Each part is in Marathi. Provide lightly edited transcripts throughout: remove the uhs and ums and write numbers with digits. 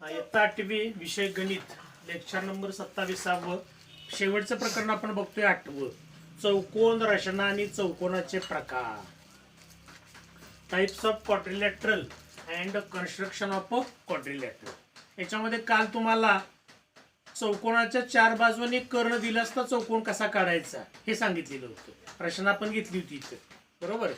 इयत्ता 8वी विषय गणित लेक्चर नंबर 27. शेवटचं प्रकरण आपण बघतोय 8वं. चौकोन रचना आणि चौकोनाचे प्रकार. Types of quadrilateral and construction of quadrilateral. याच्यामध्ये काल तुम्हाला चौकोनाच्या 4 बाजूने कर्ण दिला असता चौकोन कसा काढायचा हे सांगितलेलं होतं. रचना पण घेतली होती इथे, बरोबर.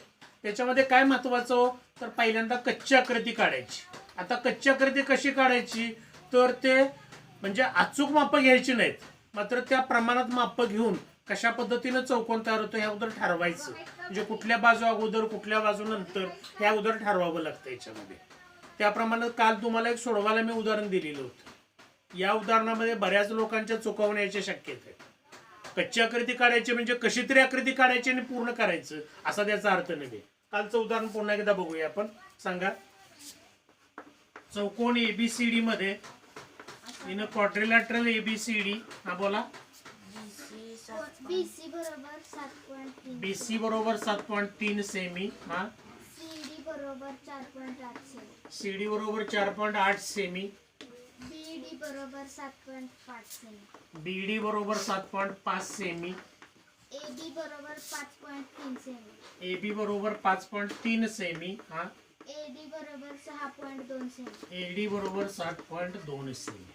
त्याच्यामध्ये काय महत्वाचं हो, तर पहिल्यांदा कच्ची आकृती काढायची. आता कच्ची आकृती कशी काढायची, तर ते म्हणजे अचूक माप घ्यायची नाहीत, मात्र त्या प्रमाणात माप घेऊन कशा पद्धतीने चौकोन तयार होतो हे अगोदर ठरवायचं. म्हणजे कुठल्या बाजू अगोदर कुठल्या बाजू नंतर हे अगोदर ठरवावं लागतं याच्यामध्ये. त्याप्रमाणे काल तुम्हाला एक सोडवायला मी उदाहरण दिलेलं होतं. या उदाहरणामध्ये बऱ्याच लोकांच्या चुका होण्याची शक्यता आहे. कच्ची आकृती काढायची म्हणजे कशी तरी आकृती काढायची आणि पूर्ण करायचं असा त्याचा अर्थ नव्हे. कालचं उदाहरण पुन्हा एकदा बघूया आपण. सांगा, चौकोन एबीसीडी मध्ये इन क्वाड्रिलॅटरल एबीसीडी. हा बोला. बीसी बरोबर 7.3 बीसी बरोबर 7.3 सेमी. हा. सीडी बरोबर 4.8 सेमी सीडी बरोबर 4.8 सेमी. बीडी बरोबर 7.5 सेमी बीडी बरोबर 7.5 सेमी. एबी बरोबर 5.3 सेमी एबी बरोबर 5.3 सेमी. हा. एडी बरोबर 6.2 सेमी एडी बरोबर 7.2 सेमी.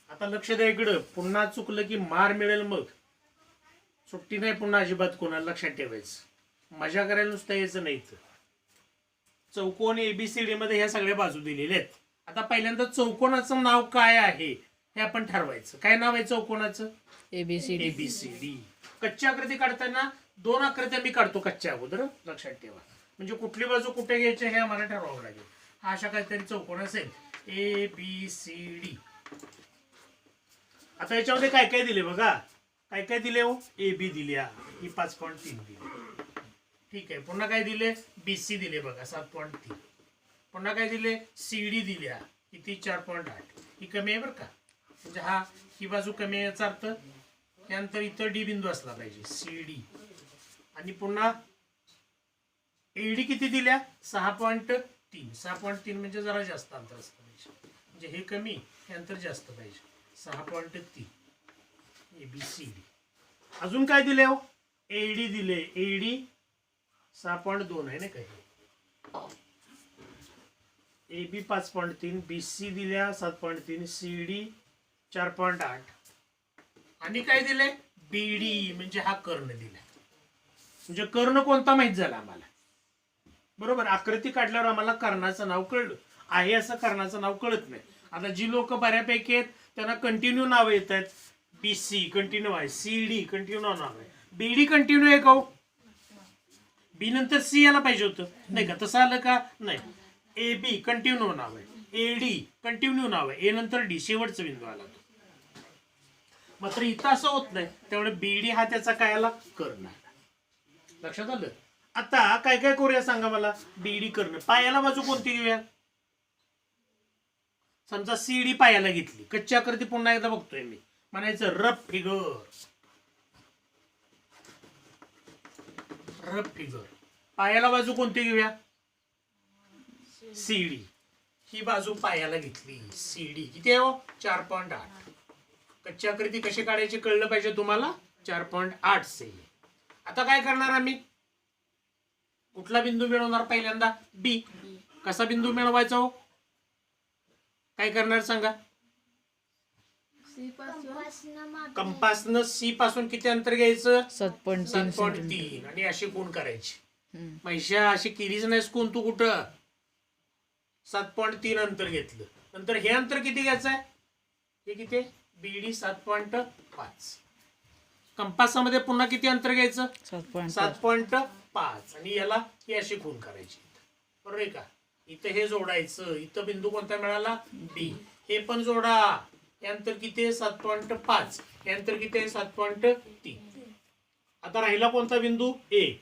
आता लक्ष द्या इकडं. पुन्हा चुकलं की मार मिळेल, मग सुट्टी नाही पुन्हा अजिबात कोणाला. लक्षात ठेवायचं, मजा करायला नुसतं यायचं नाही. चौकोन एबीसीडी मध्ये ह्या सगळ्या बाजू दिलेल्या आहेत. आता पहिल्यांदा चौकोनाचं नाव काय आहे हे आपण ठरवायचं. काय नाव आहे चौकोनाचं? एबीसीडी. एबीसीडी. कच्ची आकृती काढताना 2 आकृत्या मी काढतो कच्च्या अगोदर, लक्षात ठेवा. म्हणजे कुठली बाजू कुठे घ्यायची हे आम्हाला ठरवावं लागेल. हा अशा काहीतरी चौकोन असेल ए बी सी डी. आता याच्यामध्ये काय काय दिले बघा. काय काय दिले हो? ए बी दिल्या, ही 5.3 दिली. ठीक आहे. पुन्हा काय दिले? बी सी दिले बघा 7.3. पुन्हा काय दिले? सी डी दिल्या, किती 4.8. ही कमी आहे बरं का. म्हणजे ही बाजू कमी आहे याचा अर्थ. त्यानंतर इथं डी बिंदू असला पाहिजे, सी डी. आणि पुन्हा एडी किती दिल्या? 6.3. 6.3 म्हणजे जरा जास्त अंतर असलं पाहिजे. म्हणजे हे कमी, हे अंतर जास्त पाहिजे. 6.3 ABCD. अजून काय दिले हो? एडी दिले. एडी 6.2 आहे ना काही. AB 5.3, BC दिल्या 7.3, CD 4.8. आणि काय दिले? बीडी म्हणजे हा कर्ण दिला. म्हणजे कर्ण कोणता माहित झाला आम्हाला, बरोबर. आकृती काढल्यावर आम्हाला कर्णाचं नाव कळलं. आहे असं कर्णाचं नाव कळत नाही. आता जी लोक बऱ्यापैकी आहेत त्यांना कंटिन्यू नाव येत आहेत. बीसी कंटिन्यू आहे, सीडी कंटिन्यू नाव आहे, बीडी कंटिन्यू आहे का हो? बी नंतर सी यायला पाहिजे होतं, नाही का? तसं आलं का? नाही. ए बी कंटिन्यू नाव आहे, एडी कंटिन्यू नाव आहे, ए नंतर डी शेवटचा बिंदू आला. मात्र इथं असं होत नाही. त्यामुळे बीडी हा त्याचा काय आला? कर्ण. लक्षात आलं. आता काय काय करूया सांगा मला. बीडी कर्ण. पायाला बाजू कोणती घेऊया? समजा सीडी पायाला घेतली. कच्ची आकृती पुन्हा एकदा बघतोय मी. म्हणायचं रफ फिगर. Rough figure. पायाला बाजू कोणती घेऊया? सीडी. ही बाजू पायाला घेतली. सीडी किती आहे हो? 4.8. कच्ची आकृती कशी काढायची कळलं पाहिजे तुम्हाला. 4.8 सेमी. आता काय करणार आम्ही? कुठला बिंदू मिळवणार? पहिल्यांदा बी. कसा बिंदू मिळवायचा हो? काय करणार सांगा. कंपासनं सी पासून किती अंतर घ्यायचं? 7.3. आणि अशी कोण करायची? महिषा अशी केलीच नाहीस कोण तू कुठं. 7.3 अंतर घेतलं. नंतर हे अंतर किती घ्यायचं आहे? हे किती? बीडी 7.5. कंपासामध्ये पुन्हा किती अंतर घ्यायचं? 7.5. आणि याला ही अशी खूण करायची, बरोबर आहे का? इथं हे जोडायचं. इथं बिंदू कोणता मिळाला? बी. हे पण जोडा. यानंतर किती आहे? 7.5. यानंतर किती आहे? 7.3. आता राहिला कोणता बिंदू? ए.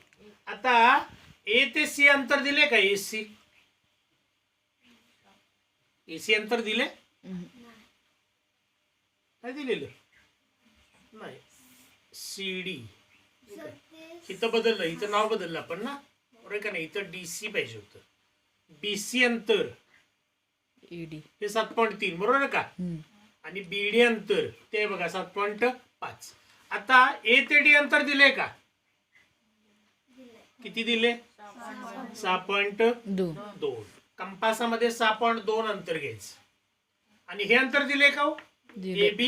आता ए ते सी अंतर दिले का? एसी. एसी अंतर दिले? काय दिलेलं? नाही. सीडी. इथं बदललं. इथं नाव बदललं आपण ना, बरोबर का नाही? इथं डीसी पाहिजे होतं. बीसी अंतर ईडी हे 7.3 बरोबर आहे का? आणि बीडी अंतर ते बघा 7.5. आता ए ते डी अंतर दिले का? किती दिले? 6.2. कंपासामध्ये 6.2 अंतर घ्यायचं. आणि हे अंतर दिले का? दिले. ए बी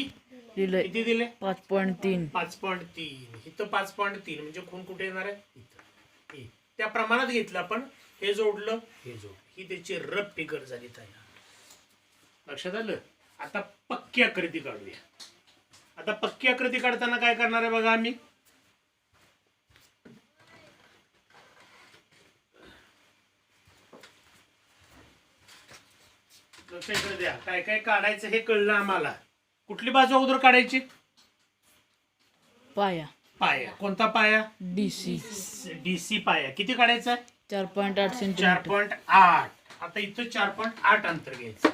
दिले किती दिले? 5.3. 5.3. इथं 5.3 म्हणजे खूण कुठे येणार आहे? इथं. हे. त्या प्रमाणात घेतलं आपण. हे जोडलं, हे जोडलं. ही त्याची रफ फिगर झाली तयार. लक्षात आलं? आता पक्की आकृती काढूया. आता पक्की आकृती काढताना काय करणार आहे बघा आम्ही. लक्ष इकडे द्या. काय काय काढायचं हे कळलं आम्हाला. कुठली बाजू अगोदर काढायची? पाया पाया. कोणता पाया? डीसी डीसी पाया. किती काढायचा? 4.8 सेंटीमीटर. 4.8. आता इथं 4.8 अंतर घ्यायचं.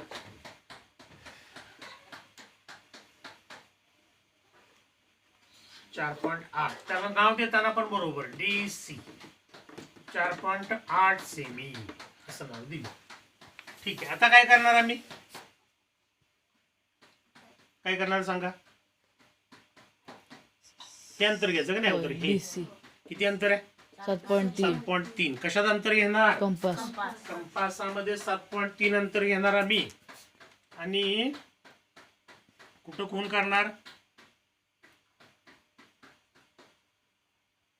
त्याला नाव देताना पण बरोबर डीसी 4.8 सेमी असं नाव दिलं. ठीक आहे. आता काय करणार आम्ही? काय करणार सांगा? हे अंतर घ्यायचं का नाही अगोदर? हे डीसी किती अंतर आहे? 7.3. 7.3. कशात अंतर घेणार? कंपास कंपासामध्ये 7.3 अंतर घेणार आम्ही. आणि कुठं खूण करणार?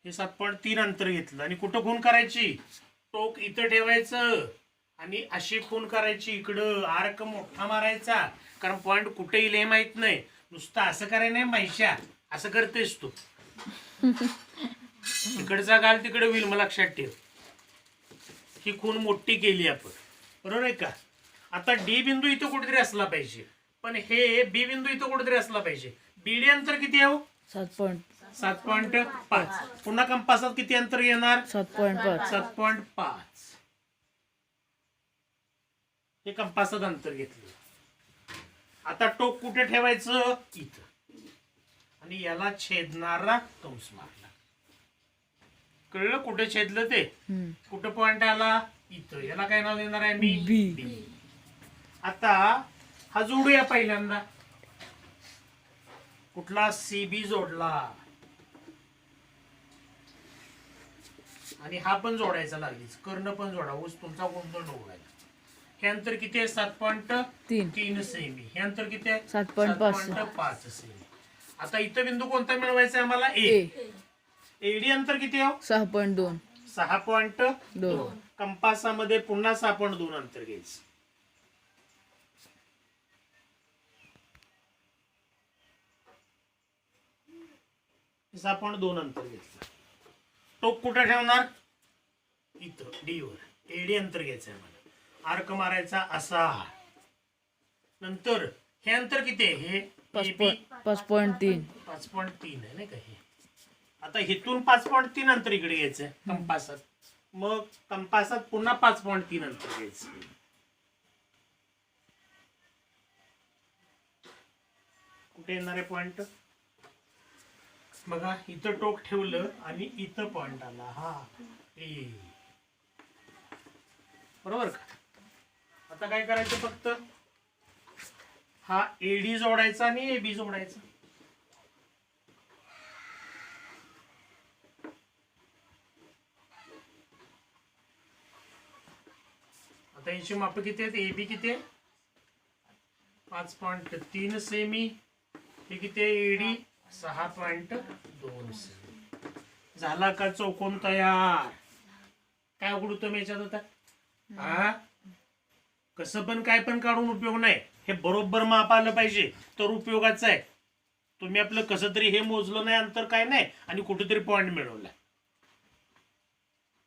हे 7.3 अंतर घेतलं आणि कुठं खूण करायची? टोक इथं ठेवायचं आणि अशी खूण करायची. इकडं आर्क मोठा मारायचा. कारण पॉइंट कुठे येईल हे माहित नाही. नुसतं असं करायला नाही माहिशा. असं करतेस तू. इकडचा गाल तिकडे होईल मग लक्षात ठेव. ही खूण मोठी केली आपण. बरोबर आहे का? आता डी बिंदू इथं कुठेतरी असला पाहिजे. पण हे बी बिंदू इथं कुठेतरी असला पाहिजे. बीडी अंतर किती आहे? 7.5. पुन्हा कंपासात किती अंतर घेणार? 7.5. 7.5. हे कंपासात अंतर घेतलं. आता टोक कुठे ठेवायचं? इथं. आणि याला छेदणारा कंस मारला. कळलं कुठे छेदलं ते? कुठं पॉइंट आला? इथं. याला काय नाव देणार आहे मी? बी. आता हा जोडूया पहिल्यांदा. कुठला? सीबी जोडला. आणि हा पण जोडायचा लागलीच. कर्ण पण जोडा. ऊस तुमचा गोंधळ जोडायला. हे अंतर किती आहे? 7.3 सेमी. हे अंतर किती आहे? 7.5 सेमी. आता इथं बिंदू कोणता मिळवायचा आहे आम्हाला? ए. एडी अंतर किती आहे? 6.2. 6.2. कंपासामध्ये पुन्हा 6.2 अंतर घ्यायचं. $6.2 अंतर घेतलं. टोक कुठे ठेवणार? इथं डी वर. एडी अंतर घ्यायचं आहे मला. आर्क मारायचा असा. नंतर हे अंतर किती आहे? हे 5.3. 5.3 आहे नाही का? हे आता इथून 5.3 अंतर इकडे घ्यायचं कंपासात. मग कंपासात पुन्हा 5.3 अंतर घ्यायचं. कुठे येणार आहे पॉइंट? बघा इथं टोक ठेवलं आणि इथं पॉइंट आला. हा ए. बरोबर का? आता काय करायचं? फक्त हा एडी जोडायचा आणि एबी जोडायचा. आता याची माप किती आहेत? एबी किती आहे? 5.3 सेमी. हे किती आहे? एडी 6.2 सेमी. झाला का चौकोन तयार? काय उघडतो मी याच्यात आता? हा कसं पण काय पण काढून उपयोग नाही. हे बरोबर माप आलं पाहिजे तर उपयोगाचं आहे. तुम्ही आपलं कसं तरी हे मोजलं नाही अंतर काय नाही आणि कुठेतरी पॉइंट मिळवला.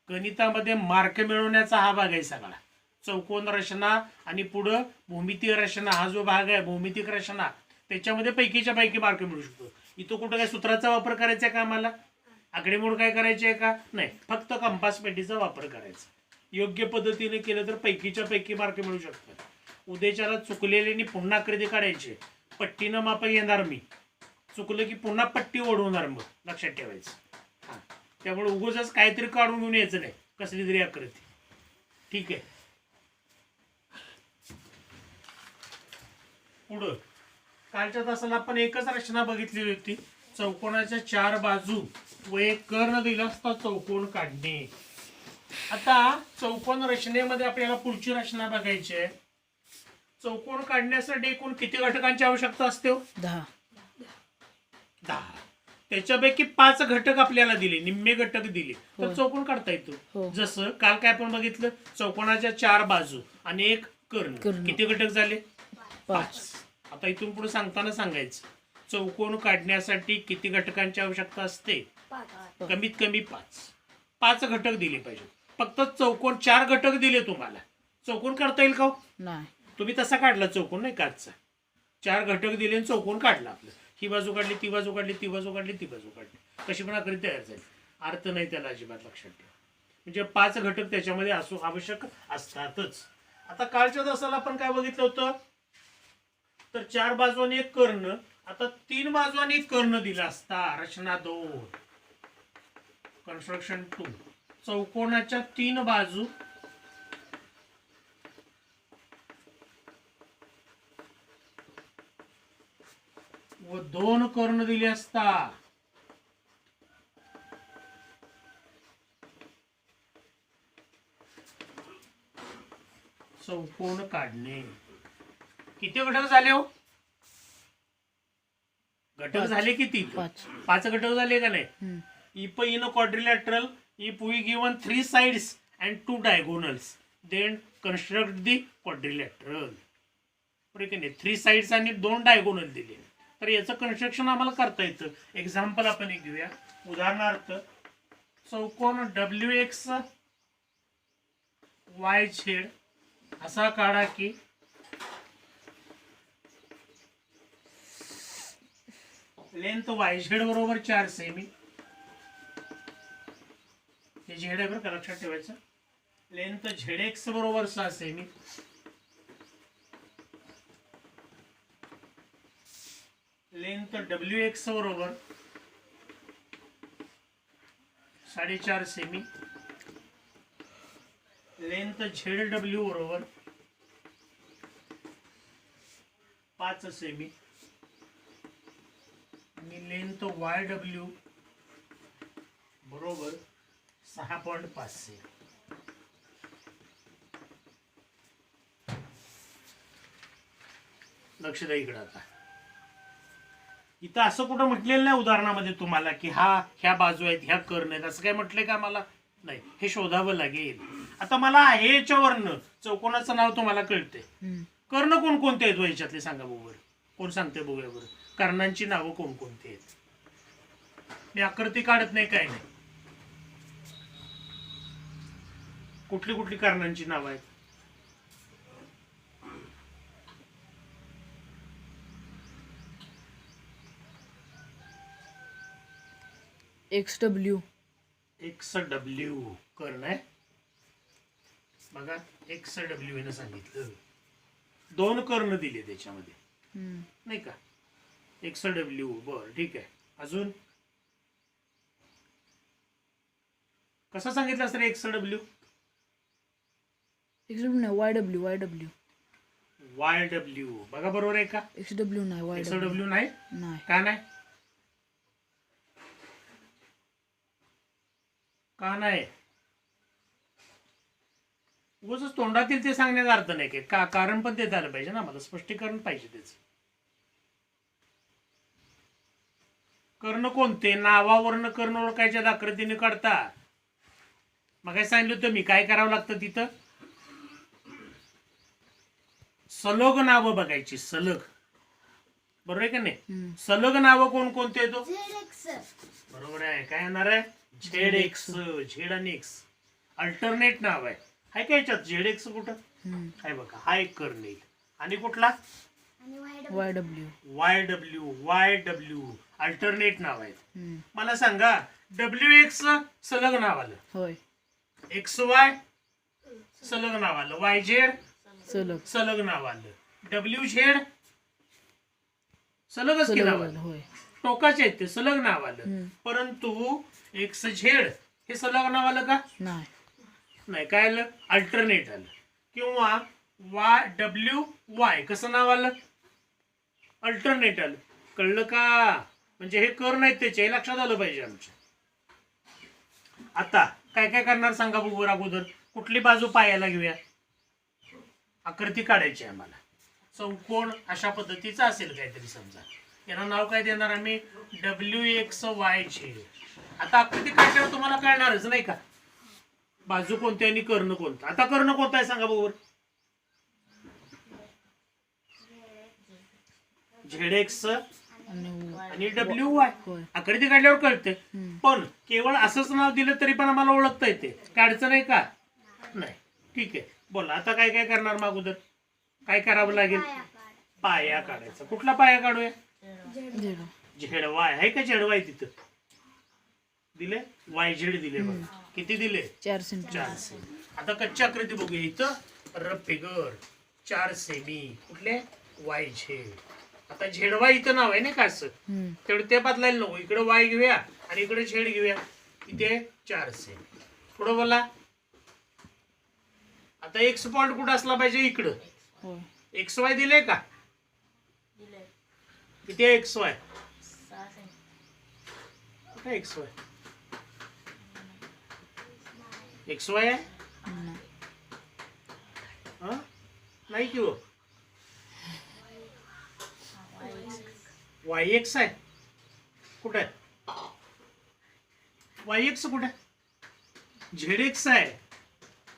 गणितामध्ये मार्क मिळवण्याचा हा भाग आहे सगळा. चौकोन रचना आणि पुढं भूमितीय रचना हा जो भाग आहे भौमितिक रचना त्याच्यामध्ये पैकीच्या पैकी मार्क मिळू शकतो. इथं कुठं काय सूत्राचा वापर करायचा आहे का आम्हाला? आकडेमोड काय करायची आहे का? नाही. फक्त कंपास पेटीचा वापर करायचा. योग्य पद्धतीने केलं तर पैकीच्या पैकी मार्क मिळू शकतात. उद्याच्याला चुकलेले पुन्हा आकृती काढायची. पट्टीनं माप घेणार मी. चुकलं की पुन्हा पट्टी ओढवणार. मग लक्षात ठेवायचं. हा त्यामुळे उगाच काहीतरी काढून घेऊन यायचं नाही कसली तरी आकृती. ठीक आहे. पुढं कालच्या तासाला आपण एकच रचना बघितलेली होती. चौकोनाच्या 4 बाजू व एक कर्ण दिला असता चौकोन काढणे. आता चौकोन रचनेमध्ये आपल्याला पुढची रचना बघायची आहे. चौकोन काढण्यासाठी एकूण किती घटकांची आवश्यकता असते हो? 10. 10. त्याच्यापैकी 5 घटक आपल्याला दिले, निम्मे घटक दिले तर हो. चौकोन काढता येतो. हो. जसं काल काय आपण बघितलं, चौकोनाच्या 4 बाजू आणि एक कर्ण. कर्ण. किती घटक झाले? 5. आता इथून पुढे सांगताना सांगायचं, चौकोन काढण्यासाठी किती घटकांची आवश्यकता असते? कमीत कमी 5 घटक दिले पाहिजे. फक्त चौकोन 4 घटक दिले तुम्हाला, चौकोन काढता येईल का हो? नाही. तुम्ही तसा काढला चौकोन, नाही काढचा. 4 घटक दिले आणि चौकोन काढला. आपलं ही बाजू काढली, ती बाजू काढली, ती बाजू काढली, ती बाजू काढली, कशी पण आकृती तयार झाली. अर्थ नाही त्याला अजिबात, लक्षात ठेवा. म्हणजे 5 घटक त्याच्यामध्ये असू आवश्यक असतातच. आता कालच्या तासाला आपण काय बघितलं होतं, तर 4 बाजू आणि एक कर्ण. आता 3 बाजू आणि एक कर्ण दिला असता. रचना 2, कन्स्ट्रक्शन 2. चौकोनाच्या 3 बाजू व 2 कर्ण दिले असता. चौकोन काढणे. किती घटक झाले हो? घटक 5. झाले किती? 5. 5 घटक झाले का नाही? हम्म. If in a quadrilateral, if we given 3 sides and 2 diagonals, then construct the quadrilateral. बरोबर की नाही? 3 sides आणि 2 डायगोनल दिले तर याचं कन्स्ट्रक्शन आम्हाला करता येतं. एक्झाम्पल आपण एक घेऊया. उदाहरणार्थ, चौकोन WX YZ असा काढा की लेंथ YZ बरोबर 4 सेमी. हे झेड आहे बरं का, लक्षात ठेवायचं. लेंथ ZX बरोबर 6 सेमी. लेंथ WX बरोबर 4.5 सेमी. लेंथ ZW बरोबर 5 सेमी आणि लेंथ YW बरोबर 6.5 सेमी. लक्ष द्या इकडे. आता इथं असं कुठं म्हटलेलं नाही उदाहरणामध्ये तुम्हाला की ह्या बाजू आहेत, ह्या कर्ण आहेत, असं काय म्हटलंय का? मला नाही, हे शोधावं लागेल. आता मला आहे याच्यावरनं चौकोनाचं नाव तुम्हाला कळते. हम्म. कर्ण कोणकोणते आहेत याच्यातले सांगा बरोबर. कोण सांगते बघूया बरं. कर्णांची नावं कोणकोणती आहेत? मी आकृती काढत नाही, काय नाही. कुठली कुठली कर्णांची नावं आहेत? XW. XW कर्ण आहे बघा. XW ने सांगितलं. 2 कर्ण दिले त्याच्यामध्ये, हम्म. नाही का? XW. बर, ठीक आहे. अजून कसा सांगितलं सर XW? XW नाही, YW. YW बघा, बरोबर आहे का? XW नाही, YW. XW नाही. नाही. का नाही? का नाही? उगाच तोंडातील ते सांगण्याचा अर्थ नाही का? कारण पण ते झालं पाहिजे ना, मला स्पष्टीकरण पाहिजे त्याच. कर्ण कोणते? नावावरनं कर्ण ओळखायच्या आकृतीने काढता. मग काय सांगितलं होतं मी, काय करावं लागतं तिथं? सलग नावं बघायची, सलग. बरोबर आहे का नाही? हम्म. सलग नावं कोणकोणते येतो? ZX. बरोबर आहे. काय येणार आहे? ZX. झेड आणि एक्स अल्टरनेट नाव आहे. हाय का याच्यात? ZX कुठं हम्म. आहे बघा. हा एक कर्ण येईल. आणि कुठला? आणि YW. YW. अल्टरनेट नाव आहेत. हम्म. मला सांगा, WX सलग नाव आलं, होय. XY सलग नाव आलं, YZ सलग. सलग नाव आलं, WZ सलगच की सलग नाव आलं, आलं. होय. टोकाचे आहेत ते, सलग नाव आलं. हम्म. परंतु XZ हे सलग नाव आलं का? नाही. नाही. काय आलं? अल्टरनेट आलं. किंवा YWY कसं नाव आलं? अल्टरनेट आलं. कळलं का? म्हणजे हे कर्ण आहेत त्याचे, हे लक्षात आलं पाहिजे आमच्या. आता काय काय करणार सांगा बघू अगोदर. कुठली बाजू पायाला घेऊया. आकृती काढायची आहे आम्हाला. चौकोन अशा पद्धतीचा असेल काहीतरी समजा. याला नाव काय देणार आम्ही? WXY. आता आकृती काढल्यावर तुम्हाला कळणारच नाही का बाजू कोणती आणि कर्ण कोणता. आता कर्ण कोणता आहे सांगा बरोबर. ZX आणि WY. होय. आकृती काढल्यावर कळते. पण केवळ असंच नाव दिलं तरी पण आम्हाला ओळखता येते. काढचं नाही का? नाही. ठीक आहे, बोला आता काय काय करणार मग अगोदर. काय करावं लागेल? पाया काढायचा. कुठला पाया काढूया? झेड. झेडवाय आहे का? झेडवाय तिथं दिले. YZ दिले बघा. किती दिले? 4 सेंटीमीटर. 4 सेमी. आता कच्ची आकृती बघूया. इथं रफ फिगर 4 सेमी. कुठले? YZ. आता झेडवाय इथं नाव आहे ना का असं, तेवढं ते बदलायला नको. इकडे Y घेऊया आणि इकडे झेड घेऊया. इथे 4 सेमी. पुढे बोला. आता एक्स पॉइंट कुठं असला पाहिजे? इकडं. होय. XY दिले का? किती आहे XY? कुठे XY? XY आहे? नाही. हा? नाही की हो. YX आहे. कुठे आहे? YX कुठे आहे? ZX आहे.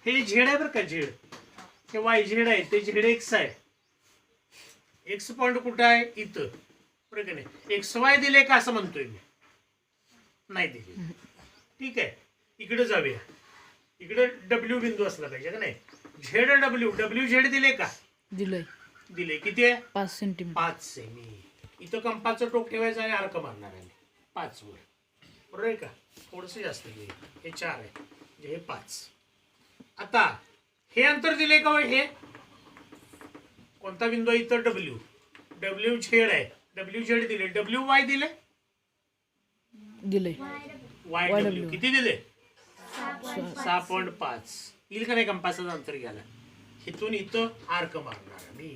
हे झेड आहे बरं का. झेड हे YZ आहे, ते ZX आहे. एक्स पॉइंट कुठं आहे? इथं. बरं का नाही. XY दिले का असं म्हणतोय मी? नाही दिले. ठीक आहे, इकडे जाऊया. इकडे W बिंदू असला पाहिजे का नाही. WZ दिले का? दिलंय. दिले. किती आहे? 5 सेंटीमीटर. 5 सेमी. इथं कंपाचं टोक ठेवायचं आणि अर्क मारणार आहे 5 वर. बरोबर आहे का? थोडस जास्त घे. हे 4 आहे म्हणजे हे 5. आता हे अंतर दिले का? हे कोणता बिंदू आहे? इथं WZ आहे. WZ दिले. WY दिले. दिलंय. YW किती दिले? 6.5. येईल का नाही कंपासाचं अंतर घ्यायला. इथून इथं आर्क मारणार मी.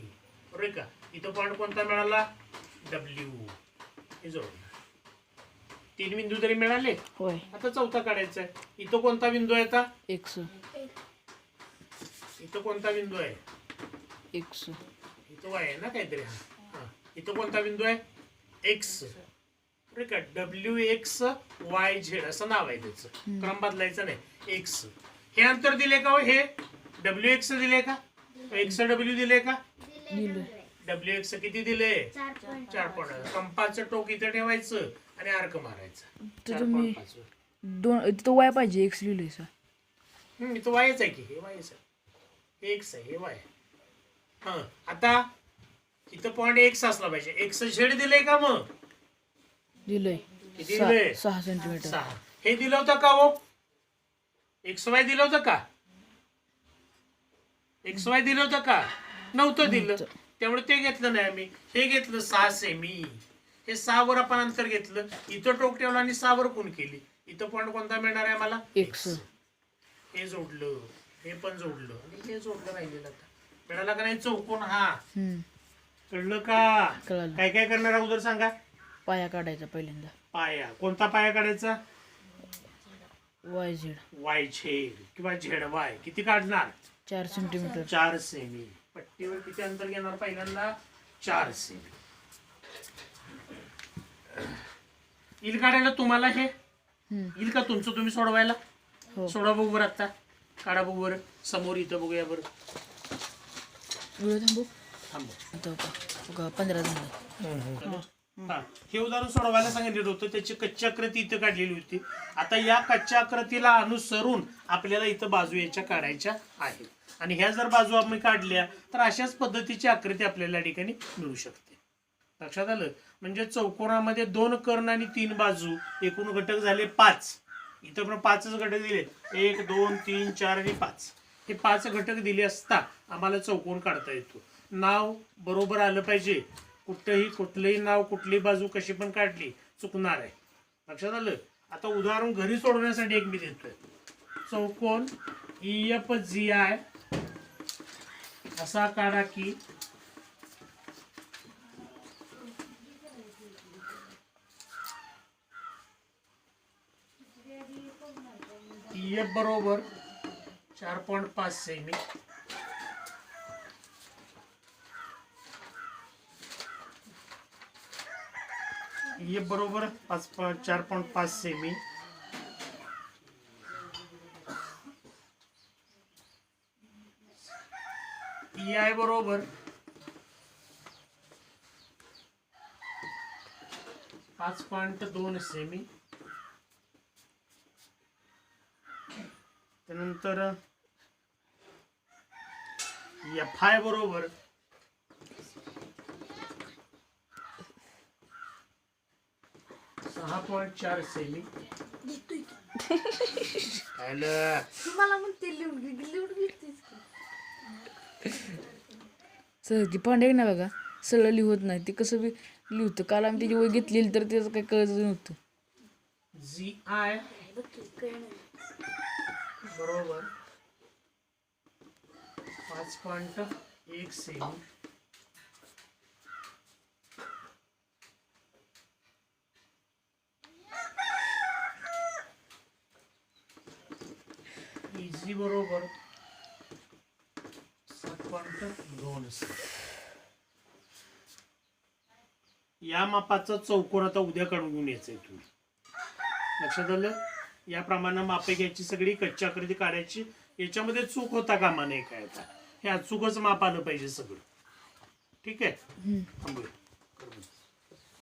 बरोबर आहे का? इथं पॉइंट कोणता मिळाला? W. हे जोडणार. 3 बिंदू तरी मिळाले. होय. आता चौथा काढायचा आहे. इथं कोणता बिंदू आहे? आता X. इथं कोणता बिंदू आहे? X. इथं Y आहे ना काहीतरी. हा, इथं कोणता बिंदू आहे? X. बरोबर का? WXYZ असं नाव आहे त्याचं. क्रम बदलायचा नाही. X. हे अंतर दिले का? हे WX दिले का? XW दिले का? दिलंय. WX किती दिले? 4. कंपाचं टोक इथं ठेवायचं आणि अर्क मारायचा. तर तुम्ही 4.5 वर. तिथं Y पाहिजे. X लिहिलंय सर. इथं वायच आहे की. हे वायच आहे. हे X आहे. हे वाय. हा, आता इथं पॉइंट X असला पाहिजे. XZ दिले का? मग दिलंय. किती दिले? 6 सेंटीमीटर. 6. हे दिलं होतं का हो? XY दिलं होतं का? XY दिलं होतं का? नव्हतं दिलं. त्यामुळे ते घेतलं नाही आम्ही. हे घेतलं 6 सेमी. हे 6 वर आपण अंतर घेतलं. इथं टोक ठेवलं आणि 6 वर खूण केली. इथं पॉइंट कोणता मिळणार आहे मला? X. हे जोडलं. हे पण जोडलं आणि हे जोडलं राहिलेलं. आता मिळाला का नाही चौकोन हा? कळलं का? कळालं. काय काय करणार अगोदर सांगा. पाया काढायचा पहिल्यांदा. पाया. कोणता पाया काढायचा? YZ. YZ किंवा ZY. किती काढणार? 4 सेंटीमीटर. 4 सेमी. पट्टीवर किती अंतर घेणार? पहिल्यांदा 4 सेमी. येईल काढायला तुम्हाला? हे येईल का तुमचं? तुम्ही सोडवायला? हो. सोडवा बघू बरं. आता काढा बघू बरं. समोर इथं बघूया बरं. वेळ थांबू. थांबा. आता 15 झाले. हा, हे उदाहरण सोडवायला सांगितलेलं होतं. त्याची कच्ची आकृती इथं काढलेली होती. आता या कच्च्या आकृतीला अनुसरून आपल्याला इथं बाजू याच्या काढायच्या आहेत. आणि ह्या जर बाजू आपण काढल्या तर अशाच पद्धतीची आकृती आपल्याला या ठिकाणी मिळू शकते. लक्षात आलं? म्हणजे चौकोनामध्ये 2 कर्ण आणि 3 बाजू, एकूण घटक झाले 5. इथं पण 5च घटक दिले. 1 2 3 4 आणि 5. हे 5 घटक दिले असता आम्हाला चौकोन काढता येतो. नाव बरोबर आलं पाहिजे. कुठलंही नाव, कुठली बाजू कशी पण काढली चुकणार आहे. लक्षात आलं? आता उदाहरण घरी सोडवण्यासाठी एक मी देतोय. चौकोन EFGI असा काढा की एफ बरोबर 4.5 सेमी. एफ बरोबर 4.5 सेमी. EI बरोबर 5.2 सेमी. त्यानंतर FI बरोबर 6.4 सेमी. हॅलो तुम्हाला म्हणते लिहून घेतेस की. सर ती पांडे ना बघा सरळ लिहत नाही ते कसं बी लिहतं. काल आम्ही त्याची वय घेतलेली तर त्याचं काही कळत नव्हतं. GI बघ की, कळलं. बरोबर 5.1 सेमी. EG बरोबर 7.2 सेमी. या मापाचा चौकोन आता उद्या काढून घेऊन यायचंय तुम्ही. लक्षात आलं? याप्रमाणे मापे घ्यायची, सगळी कच्ची आकृती काढायची. याच्यामध्ये चूक होता कामा नये काय आता. हे अचूकच माप आलं पाहिजे सगळं. ठीक आहे, थांबूया.